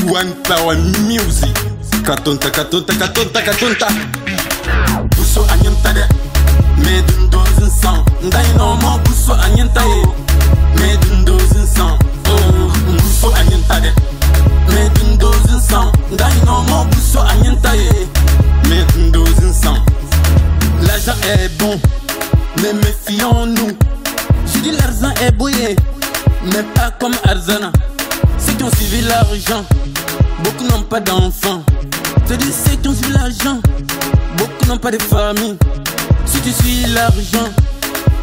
One Power Music. Katonta. Buso anyanta de. Medun dozin sang. Ndai no mo buso anyanta ye. Medun dozin sang. Oh, buso anyanta de. Medun dozin sang. Ndai no mo buso anyanta ye. Medun dozin sang. L'argent est bon, mais méfions-nous. Je dis l'argent est bouillé, mais pas comme Arzana. Ceux qui ont suivi l'argent, beaucoup n'ont pas d'enfants. Je dis ceux qui ont suivi l'argent, beaucoup n'ont pas de famille. Si tu suis l'argent,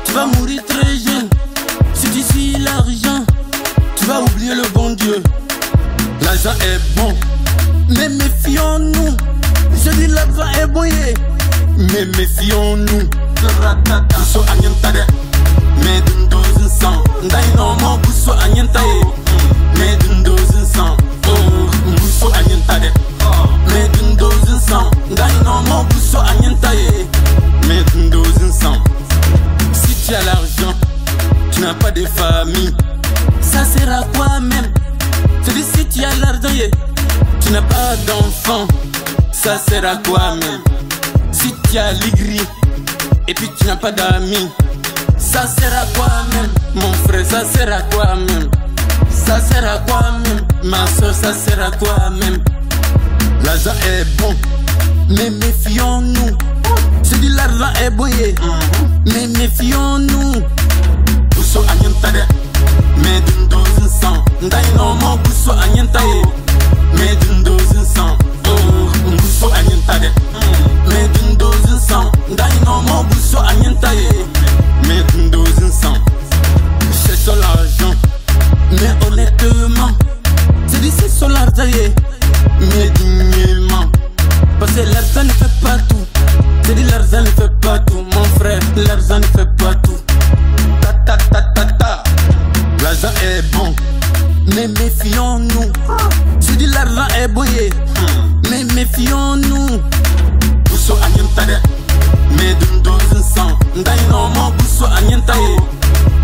tu vas mourir très jeune. Si tu suis l'argent, tu vas oublier le bon Dieu. L'argent est bon, mais méfions-nous. Je dis l'argent est bouillé, mais méfions-nous. Buso anyanta de. Medun dozin sang. Ndai no mo buso anyanta ye. Medun dozin sang. Oh, buso anyanta de. Medun dozin sang. Ndai no mo buso anyanta ye. Medun dozin sang. Si tu as l'argent, tu n'as pas de famille. Ça sert à quoi même? Je dis si tu as l'argent, tu n'as pas d'enfant. Ça sert à quoi même? Si tu as l'igri et puis tu n'as pas d'amis, ça sert à quoi même? Mon frère, ça sert à quoi même? Ça sert à quoi même? Ma soeur, ça sert à quoi même? L'argent est bon, mais méfions-nous. Je dis l'argent est bouillé, mais méfions-nous. Buso anyanta de. Medun dozin sang. Ndai no mo buso anyanta ye. Medun dozin sang. Oh, buso anyanta de. Medun dozin sang. Ndai no mo buso anyanta ye. Medun dozin sang. Cherchons l'argent, mais honnêtement. Je dis c'est sur l'argent, mais dignement. Parce que l'argent ne fait pas tout. Je dis l'argent ne fait pas tout, mon frère. L'argent ne fait pas tout. L'argent est bon, mais méfions-nous. Je dis l'argent est bouillé, mais méfions-nous. Buso anyanta de. Medun dozin sang. Ndai no mo buso anyanta ye.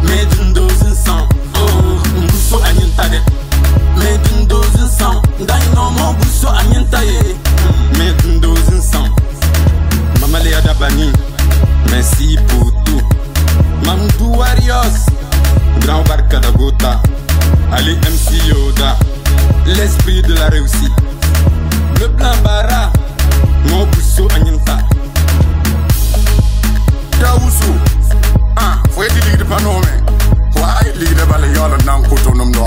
Medun dozin sang. Oh, buso anyanta de. Medun dozin sang. Ndai no mo buso anyanta ye. Medun dozin sang. Mama Léa Dabani, merci pour tout. Mamdou Warriors, Grand Barka Dagota, Ali MC Yoda, l'esprit de la réussite. Le plan Bara, mon buso anyanta. Dawusu, foi di ligue de panome. Why ligue de bale yola nan koto nom no